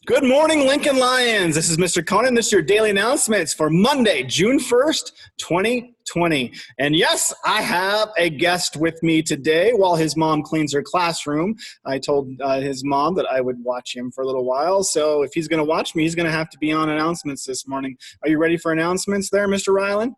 Good morning, Lincoln Lions. This is Mr. Conan. This is your daily announcements for Monday, June 1st, 2020. And yes, I have a guest with me today while his mom cleans her classroom. I told his mom that I would watch him for a little while. So if he's going to watch me, he's going to have to be on announcements this morning. Are you ready for announcements there, Mr. Ryland?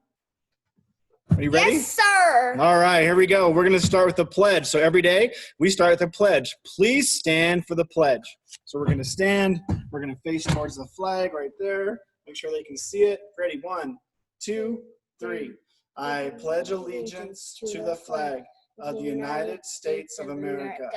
Are you ready? Yes, sir. All right, here we go. We're going to start with the pledge. So every day we start with the pledge. Please stand for the pledge. So we're going to stand. We're going to face towards the flag right there. Make sure they can see it. Ready? 1, 2, 3. I pledge allegiance to the flag of the United States of America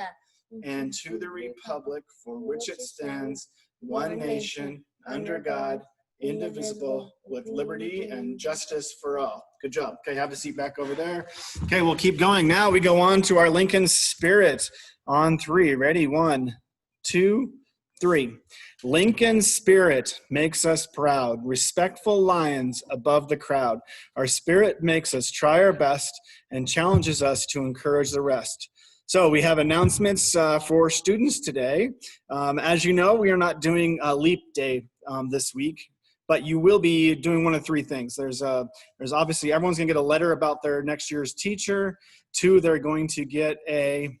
and to the republic for which it stands, one nation, under God, indivisible, with liberty and justice for all. Good job. Okay, have a seat back over there. Okay, we'll keep going. Now we go on to our Lincoln Spirit on 3. Ready? 1, 2, 3. Lincoln Spirit makes us proud, respectful lions above the crowd. Our spirit makes us try our best and challenges us to encourage the rest. So we have announcements for students today. As you know, we are not doing Leap Day this week, but you will be doing one of 3 things. There's obviously everyone's gonna get a letter about their next year's teacher. 2, they're going to get a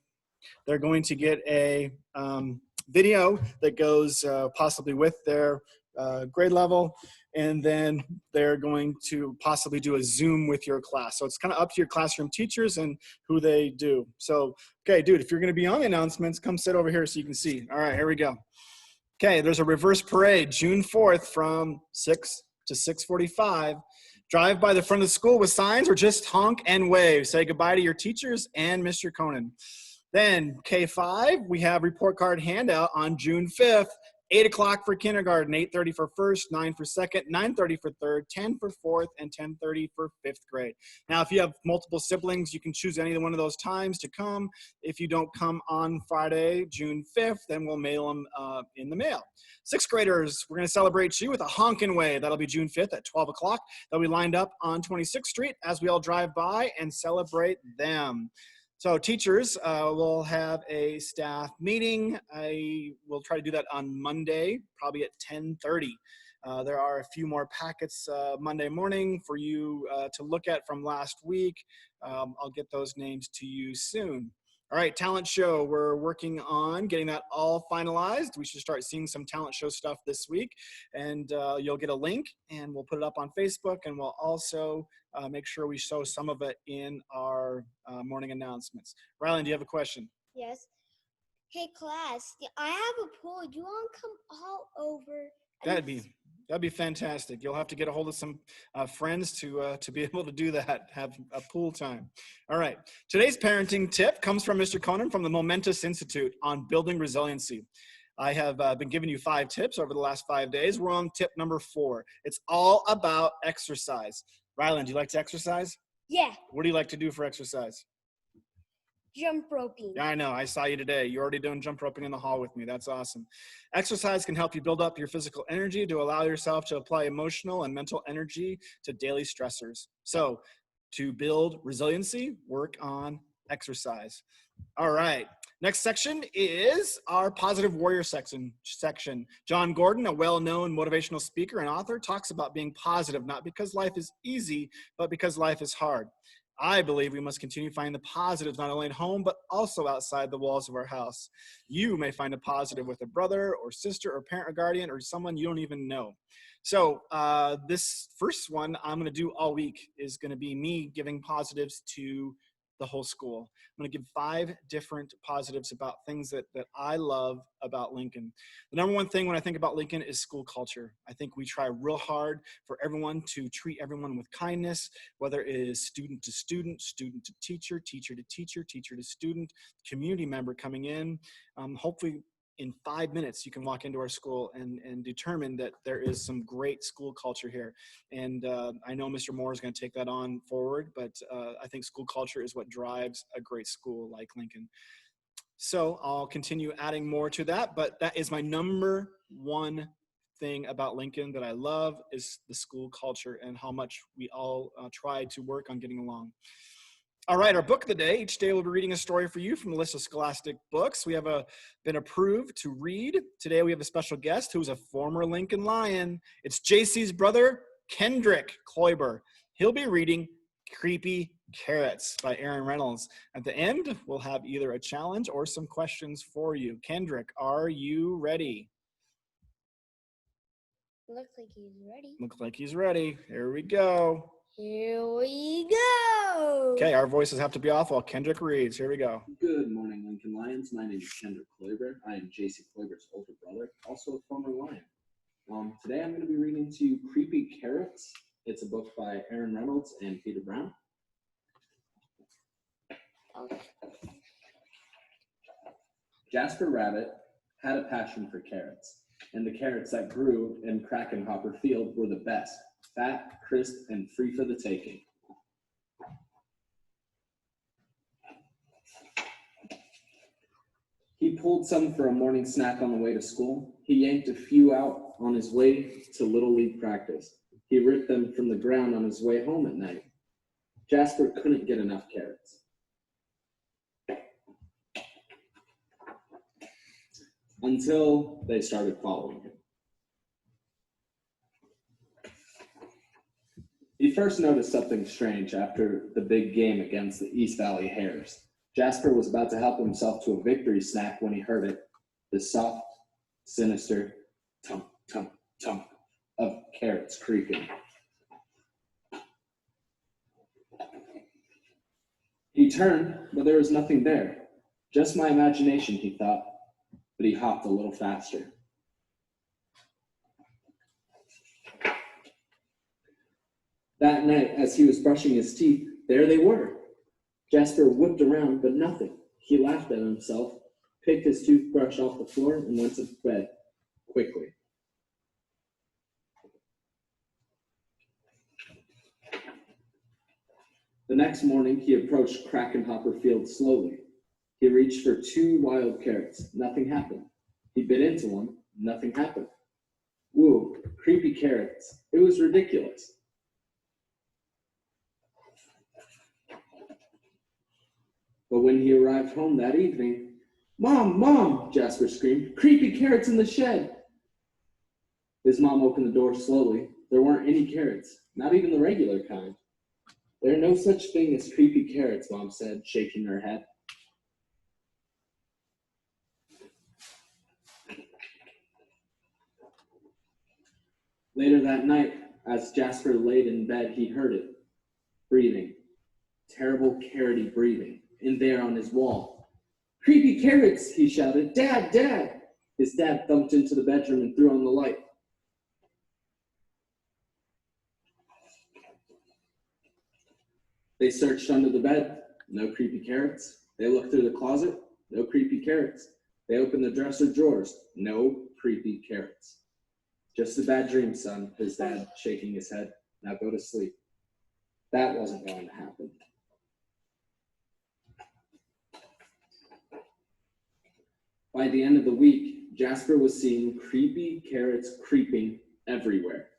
video that goes possibly with their grade level, and then they're going to possibly do a Zoom with your class. So it's kind of up to your classroom teachers and who they do. So, okay, dude, if you're gonna be on the announcements, come sit over here so you can see. All right, here we go. Okay, there's a reverse parade, June 4th from 6 to 6:45. Drive by the front of the school with signs or just honk and wave. Say goodbye to your teachers and Mr. Conan. Then K5, we have report card handout on June 5th, 8 o'clock for kindergarten, 8:30 for first, 9 for second, 9:30 for third, 10 for fourth, and 10:30 for 5th grade. Now, if you have multiple siblings, you can choose any one of those times to come. If you don't come on Friday, June 5th, then we'll mail them in the mail. 6th graders, we're gonna celebrate you with a honkin' wave. That'll be June 5th at 12 o'clock. They'll be lined up on 26th Street as we all drive by and celebrate them. So teachers will have a staff meeting. I will try to do that on Monday, probably at 10:30. There are a few more packets Monday morning for you to look at from last week. I'll get those names to you soon. All right, talent show. We're working on getting that all finalized. We should start seeing some talent show stuff this week. And you'll get a link and we'll put it up on Facebook, and we'll also make sure we show some of it in our morning announcements. Rylan, do you have a question? Yes. Hey, class, I have a pool. You want to come all over? That'd be fantastic. You'll have to get a hold of some friends to be able to do that, have a pool time. All right. Today's parenting tip comes from Mr. Conan from the Momentous Institute on building resiliency. I have been giving you 5 tips over the last 5 days. We're on tip number 4. It's all about exercise. Rylan, do you like to exercise? Yeah. What do you like to do for exercise? Jump roping. Yeah, I know. I saw you today. You're already doing jump roping in the hall with me. That's awesome. Exercise can help you build up your physical energy to allow yourself to apply emotional and mental energy to daily stressors. So to build resiliency, work on exercise. All right. Next section is our Positive Warrior section. John Gordon, a well-known motivational speaker and author, talks about being positive, not because life is easy, but because life is hard. I believe we must continue finding the positives not only at home, but also outside the walls of our house. You may find a positive with a brother or sister or parent or guardian or someone you don't even know. So this first one I'm gonna do all week is gonna be me giving positives to the whole school. I'm gonna give 5 different positives about things that I love about Lincoln. The number one thing when I think about Lincoln is school culture. I think we try real hard for everyone to treat everyone with kindness, whether it is student to student, student to teacher, teacher to teacher, teacher to student, community member coming in. Hopefully in 5 minutes, you can walk into our school and determine that there is some great school culture here. And I know Mr. Moore is going to take that on forward, but I think school culture is what drives a great school like Lincoln. So I'll continue adding more to that, but that is my number one thing about Lincoln that I love is the school culture and how much we all try to work on getting along. All right, our book of the day. Each day we'll be reading a story for you from a list of Scholastic books. We have been approved to read. Today we have a special guest who's a former Lincoln Lion. It's JC's brother, Kendrick Kloiber. He'll be reading Creepy Carrots by Aaron Reynolds. At the end, we'll have either a challenge or some questions for you. Kendrick, are you ready? Looks like he's ready. Looks like he's ready. Here we go. Here we go. Okay, our voices have to be off while Kendrick reads. Here we go. Good morning, Lincoln Lions. My name is Kendrick Kloiber. I am JC Kloiber's older brother, also a former Lion. Today I'm going to be reading to you Creepy Carrots. It's a book by Aaron Reynolds and Peter Brown. Jasper Rabbit had a passion for carrots, and the carrots that grew in Krakenhopper Field were the best, fat, crisp, and free for the taking. He pulled some for a morning snack on the way to school. He yanked a few out on his way to Little League practice. He ripped them from the ground on his way home at night. Jasper couldn't get enough carrots. Until they started following him. He first noticed something strange after the big game against the East Valley Hares. Jasper was about to help himself to a victory snack when he heard it, the soft, sinister tunk, tunk, tunk of carrots creaking. He turned, but there was nothing there. Just my imagination, he thought, but he hopped a little faster. That night, as he was brushing his teeth, there they were. Jasper whipped around, but nothing. He laughed at himself, picked his toothbrush off the floor, and went to bed quickly. The next morning, he approached Krakenhopper Field slowly. He reached for 2 wild carrots. Nothing happened. He bit into one. Nothing happened. Woo, creepy carrots. It was ridiculous. But when he arrived home that evening, "Mom, Mom," Jasper screamed, "creepy carrots in the shed." His mom opened the door slowly. There weren't any carrots, not even the regular kind. "There are no such thing as creepy carrots," Mom said, shaking her head. Later that night, as Jasper laid in bed, he heard it, breathing, terrible carroty breathing, in there on his wall. "Creepy carrots," he shouted. "Dad, Dad!" His dad thumped into the bedroom and threw on the light. They searched under the bed, no creepy carrots. They looked through the closet, no creepy carrots. They opened the dresser drawers, no creepy carrots. "Just a bad dream, son," his dad, shaking his head. "Now go to sleep." That wasn't going to happen. By the end of the week, Jasper was seeing creepy carrots creeping everywhere.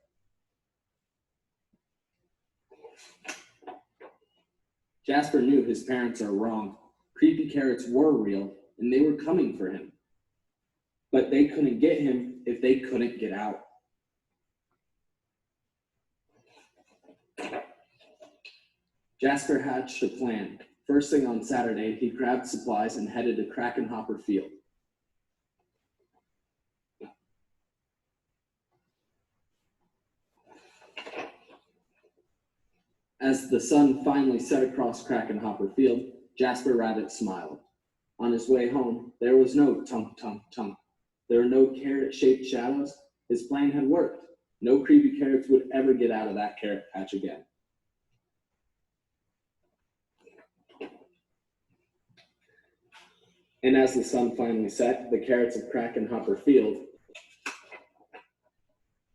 Jasper knew his parents are wrong. Creepy carrots were real, and they were coming for him. But they couldn't get him if they couldn't get out. Jasper hatched a plan. First thing on Saturday, he grabbed supplies and headed to Krakenhopper Field. As the sun finally set across Krakenhopper Field, Jasper Rabbit smiled. On his way home, there was no tunk, tunk, tunk. There were no carrot-shaped shadows. His plan had worked. No creepy carrots would ever get out of that carrot patch again. And as the sun finally set, the carrots of Krakenhopper Field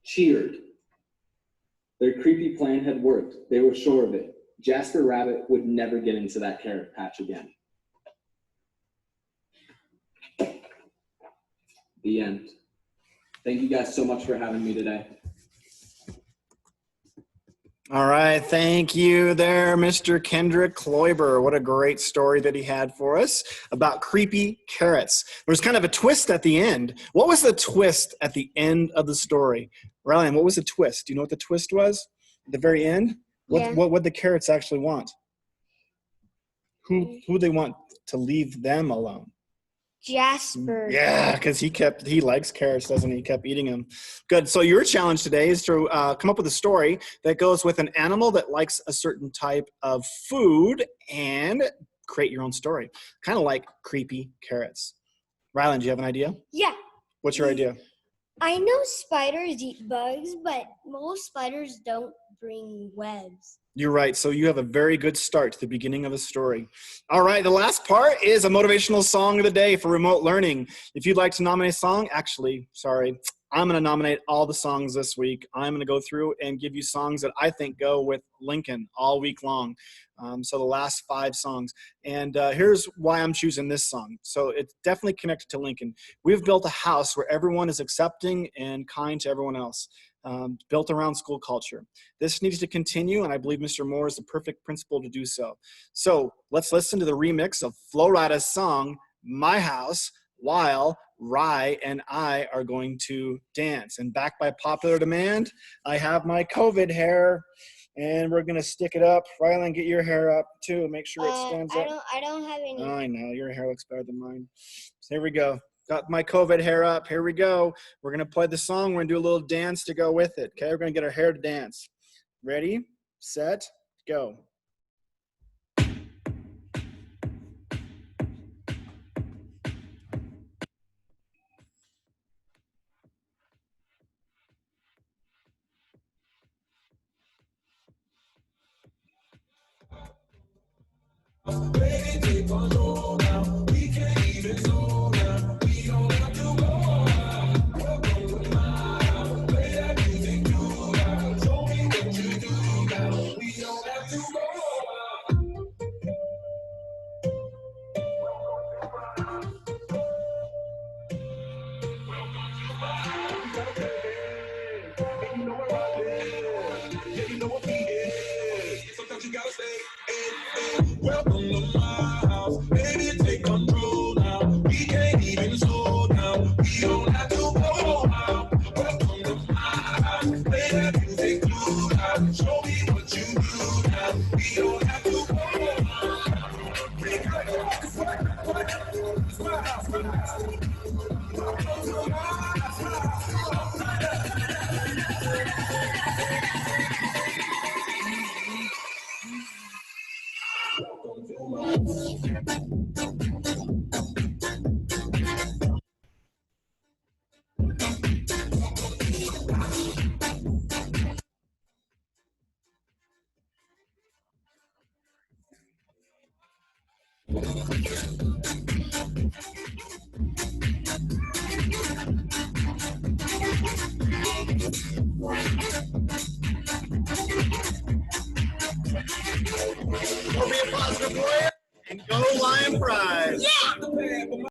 cheered. Their creepy plan had worked. They were sure of it. Jasper Rabbit would never get into that carrot patch again. The end. Thank you guys so much for having me today. All right, thank you there, Mr. Kendrick Kloiber. What a great story that he had for us about creepy carrots. There was kind of a twist at the end. What was the twist at the end of the story? Ryan, what was the twist? Do you know what the twist was at the very end? Yeah. What the carrots actually want? Who they want to leave them alone? Jasper. Yeah, because he likes carrots, doesn't he? He kept eating them. Good. So your challenge today is to come up with a story that goes with an animal that likes a certain type of food and create your own story. Kind of like creepy carrots. Rylan, do you have an idea? Yeah. What's your idea? I know spiders eat bugs, but most spiders don't bring webs. You're right. So you have a very good start to the beginning of a story. All right. The last part is a motivational song of the day for remote learning. If you'd like to nominate a song, I'm going to nominate all the songs this week. I'm going to go through and give you songs that I think go with Lincoln all week long. So the last 5 songs. And here's why I'm choosing this song. So it's definitely connected to Lincoln. We've built a house where everyone is accepting and kind to everyone else. Built around school culture. This needs to continue, and I believe Mr. Moore is the perfect principal to do so. So let's listen to the remix of Flo Rida's song, My House, while Rye and I are going to dance. And back by popular demand, I have my COVID hair, and we're going to stick it up. Rylan, get your hair up, too. Make sure it stands up. I don't have any. I know, your hair looks better than mine. So here we go. Got my COVID hair up. Here we go. We're going to play the song. We're going to do a little dance to go with it. Okay, we're going to get our hair to dance. Ready, set, go. Welcome to my house, baby, take control now. We can't even slow down. We don't have to go out. Welcome to my house, play that music too loud. Show me what you do now. We don't have to go out. It's my house, my house. Welcome to my Go be a positive warrior and go Lion Pride. Yeah!